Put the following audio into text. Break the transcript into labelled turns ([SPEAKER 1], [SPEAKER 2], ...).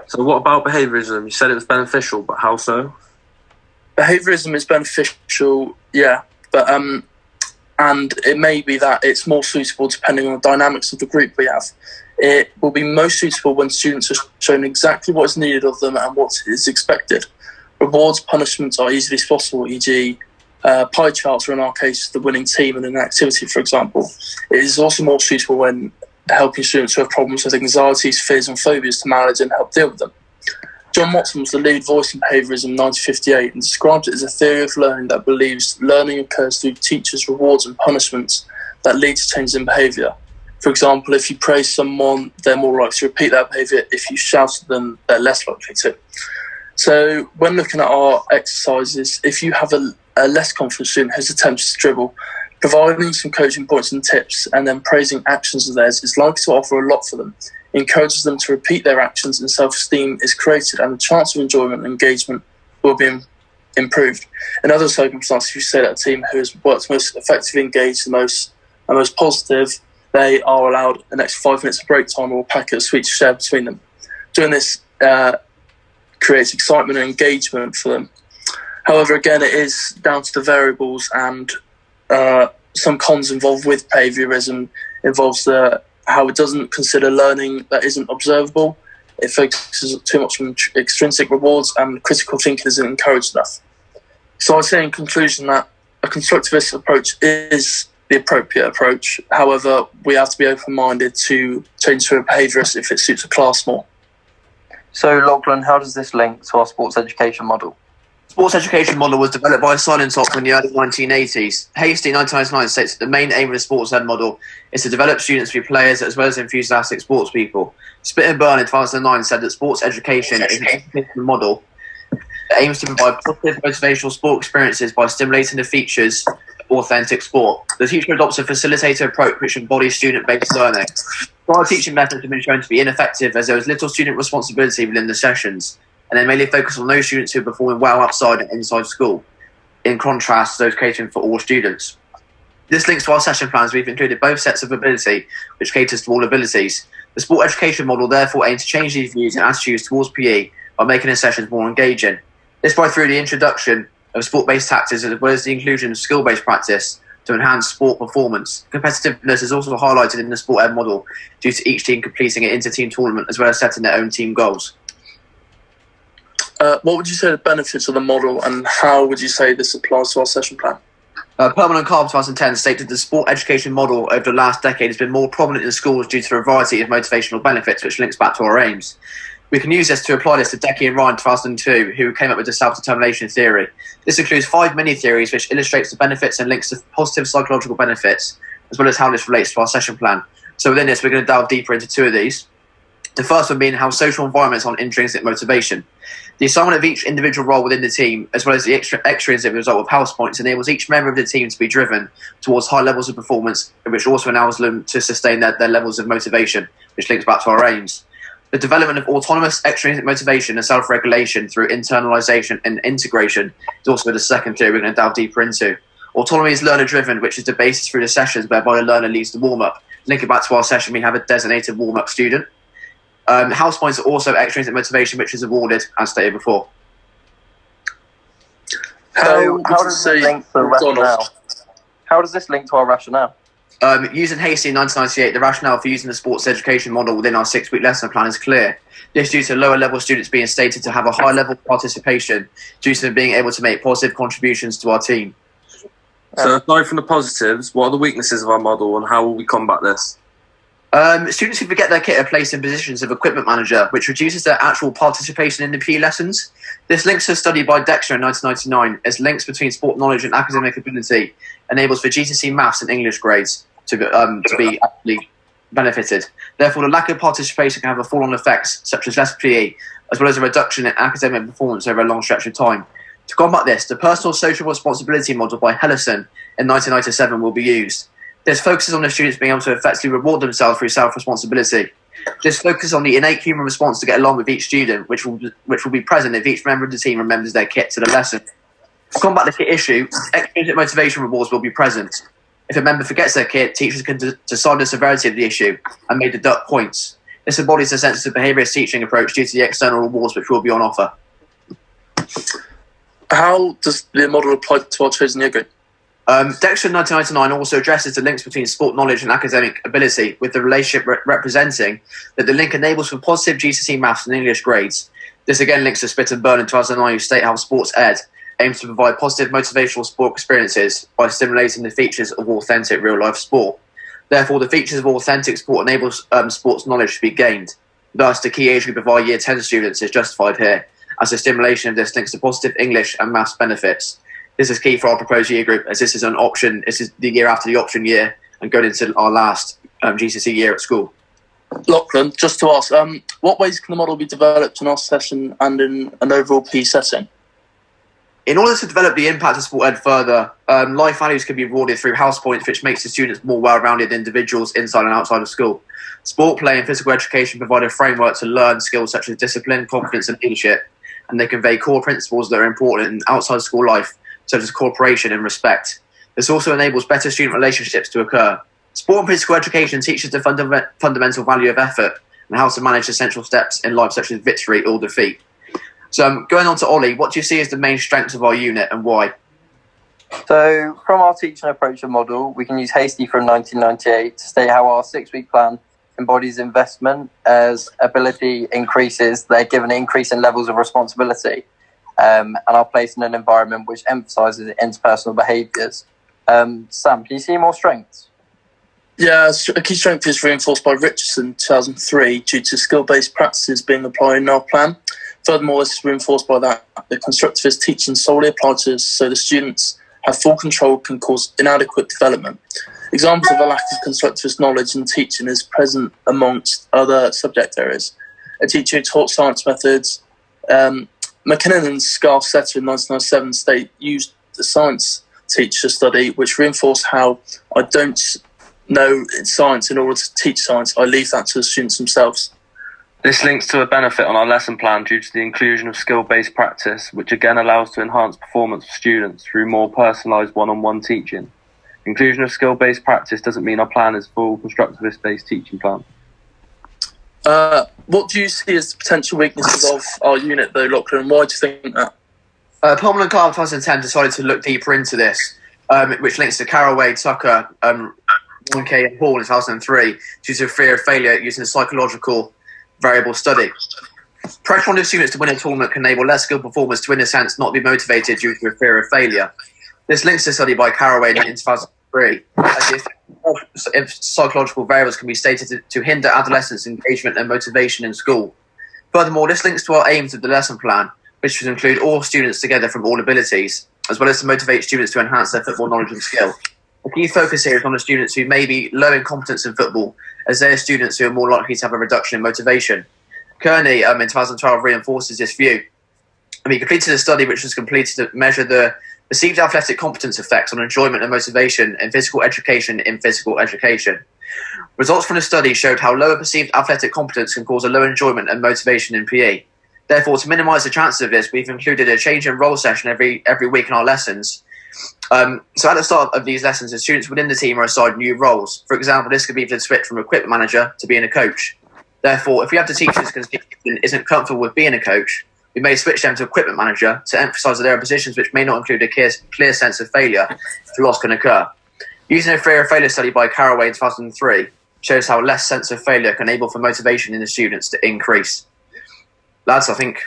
[SPEAKER 1] So what about behaviourism? You said it was beneficial, but how so?
[SPEAKER 2] Behaviourism is beneficial, yeah, but and it may be that it's more suitable depending on the dynamics of the group we have. It will be most suitable when students are shown exactly what is needed of them and what is expected. Rewards, punishments are easily spotable, e.g. Pie charts are in our case the winning team in an activity, for example. It is also more suitable when helping students who have problems with anxieties, fears and phobias to manage and help deal with them. John Watson was the lead voice in behaviourism in 1958 and described it as a theory of learning that believes learning occurs through teachers' rewards and punishments that lead to changes in behaviour. For example, if you praise someone, they're more likely to repeat that behaviour. If you shout at them, they're less likely to. So when looking at our exercises, if you have a less confident student who's attempted to dribble, providing some coaching points and tips and then praising actions of theirs is likely to offer a lot for them. It encourages them to repeat their actions and self-esteem is created and the chance of enjoyment and engagement will be improved. In other circumstances, if you say that a team who has worked most effectively engaged the most and most positive, they are allowed an extra 5 minutes of break time or a packet of sweets to share between them. Doing this creates excitement and engagement for them. However, again, it is down to the variables and some cons involved with behaviourism involves how it doesn't consider learning that isn't observable. It focuses too much on extrinsic rewards and critical thinking isn't encouraged enough. So I'd say in conclusion that a constructivist approach is the appropriate approach. However, we have to be open-minded to change to a behaviourist if it suits a class more.
[SPEAKER 3] So Lachlan, how does this link to our sports education model?
[SPEAKER 4] Sports education model was developed by Simon Top in the early 1980s. Hastie 1999 states that the main aim of the sports ed model is to develop students to be players as well as enthusiastic sports people. Spit and Burn in 2009 said that sports education is an educational model that aims to provide positive motivational sport experiences by stimulating the features of authentic sport. The teacher adopts a facilitator approach which embodies student-based learning. Prior teaching methods have been shown to be ineffective as there was little student responsibility within the sessions, and they mainly focus on those students who are performing well outside and inside school, in contrast to those catering for all students. This links to our session plans. We've included both sets of ability, which caters to all abilities. The sport education model therefore aims to change these views and attitudes towards PE by making the sessions more engaging. This by through the introduction of sport-based tactics as well as the inclusion of skill-based practice to enhance sport performance. Competitiveness is also highlighted in the sport ed model due to each team completing an inter-team tournament as well as setting their own team goals.
[SPEAKER 2] What would you say the benefits of the model and how would you say this applies to our session plan?
[SPEAKER 4] Perman and Carb 2010 stated the sport education model over the last decade has been more prominent in schools due to a variety of motivational benefits, which links back to our aims. We can use this to apply this to Decky and Ryan 2002, who came up with the self-determination theory. This includes 5 mini-theories which illustrates the benefits and links to positive psychological benefits, as well as how this relates to our session plan. So within this, we're going to delve deeper into 2 of these. The first one being how social environments on intrinsic motivation. The assignment of each individual role within the team, as well as the extrinsic result of house points, enables each member of the team to be driven towards high levels of performance, which also enables them to sustain their levels of motivation, which links back to our aims. The development of autonomous extrinsic motivation and self-regulation through internalisation and integration is also the second theory we're going to delve deeper into. Autonomy is learner-driven, which is the basis through the sessions whereby the learner leads the warm-up. Linking back to our session, we have a designated warm-up student. House points are also extrinsic motivation, which is awarded, as stated before.
[SPEAKER 3] How does this link to rationale? How does this link to our rationale?
[SPEAKER 4] Using Hastie in 1998, the rationale for using the sports education model within our 6-week lesson plan is clear. This due to lower level students being stated to have a high level of participation due to them being able to make positive contributions to our team.
[SPEAKER 1] So aside from the positives, what are the weaknesses of our model and how will we combat this?
[SPEAKER 4] Students who forget their kit are placed in positions of equipment manager, which reduces their actual participation in the PE lessons. This links to a study by Dexter in 1999 as links between sport knowledge and academic ability enables for GCSE maths and English grades to be actually benefited. Therefore, the lack of participation can have a fall-on effects such as less PE, as well as a reduction in academic performance over a long stretch of time. To combat this, the personal social responsibility model by Hellison in 1997 will be used. This focuses on the students being able to effectively reward themselves through self-responsibility. This focuses on the innate human response to get along with each student, which will be present if each member of the team remembers their kit to the lesson. To combat the kit issue, extrinsic motivation rewards will be present. If a member forgets their kit, teachers can decide the severity of the issue and may deduct points. This embodies a sensitive behaviourist teaching approach due to the external rewards which will be on offer.
[SPEAKER 2] How does the model apply to our chosen year group?
[SPEAKER 4] Dexter in 1999 also addresses the links between sport knowledge and academic ability, with the relationship representing that the link enables for positive GCSE maths and English grades. This again links to Spit and Burn in 2009, who state how Sports Ed aims to provide positive motivational sport experiences by stimulating the features of authentic real-life sport. Therefore, the features of authentic sport enables sports knowledge to be gained. Thus, the key age group of our Year 10 students is justified here, as the stimulation of this links to positive English and maths benefits. This is key for our proposed year group, as this is an option. This is the year after the option year and going into our last GCSE year at school.
[SPEAKER 2] Lachlan, just to ask, what ways can the model be developed in our session and in an overall PE setting?
[SPEAKER 4] In order to develop the impact of Sport Ed further, life values can be rewarded through house points, which makes the students more well-rounded individuals inside and outside of school. Sport, play and physical education provide a framework to learn skills such as discipline, confidence and leadership, and they convey core principles that are important in outside school life, such as cooperation and respect. This also enables better student relationships to occur. Sport and physical education teaches the fundamental value of effort and how to manage essential steps in life, such as victory or defeat. So going on to Ollie, what do you see as the main strengths of our unit and why?
[SPEAKER 3] So from our teaching approach and model, we can use Hasty from 1998 to state how our 6-week plan embodies investment. As ability increases, they're given an increase in levels of responsibility and are placed in an environment which emphasises interpersonal behaviours. Sam, can you see more strengths?
[SPEAKER 2] Yeah, a key strength is reinforced by Richardson 2003 due to skill-based practices being applied in our plan. Furthermore, this is reinforced by that the constructivist teaching solely applies to us, so the students have full control can cause inadequate development. Examples of a lack of constructivist knowledge in teaching is present amongst other subject areas. A teacher who taught science methods, McKinnon and Scarf-Setter in 1997 state used the science teacher study, which reinforced how I don't know science in order to teach science. I leave that to the students themselves.
[SPEAKER 1] This links to a benefit on our lesson plan due to the inclusion of skill-based practice, which again allows to enhance performance for students through more personalised one-on-one teaching. Inclusion of skill-based practice doesn't mean our plan is full constructivist-based teaching plan.
[SPEAKER 2] What do you see as the potential weaknesses of our unit, though, Lachlan? Why do you think that?
[SPEAKER 4] Pullman and Carr in 2010 decided to look deeper into this, which links to Carraway, Tucker, 1K and Hall in 2003 due to fear of failure using a psychological variable study. Pressure on the students to win a tournament can enable less skilled performers to, in a sense, not be motivated due to a fear of failure. This links to a study by Carraway in 2003, as if psychological variables can be stated to hinder adolescents' engagement and motivation in school. Furthermore, this links to our aims of the lesson plan, which should include all students together from all abilities, as well as to motivate students to enhance their football knowledge and skill. The key focus here is on the students who may be low in competence in football, as they are students who are more likely to have a reduction in motivation. Kearney in 2012 reinforces this view. And we completed a study which was completed to measure the perceived athletic competence effects on enjoyment and motivation in physical education. Results from the study showed how lower perceived athletic competence can cause a low enjoyment and motivation in PE. Therefore, to minimise the chances of this, we've included a change in role session every week in our lessons. So at the start of these lessons, the students within the team are assigned new roles. For example, this could be to switch from equipment manager to being a coach. Therefore, if we have the teachers who isn't comfortable with being a coach, we may switch them to equipment manager to emphasise that there are positions which may not include a clear sense of failure if loss can occur. Using a fear of failure study by Carraway in 2003 shows how less sense of failure can enable for motivation in the students to increase. Lads, I think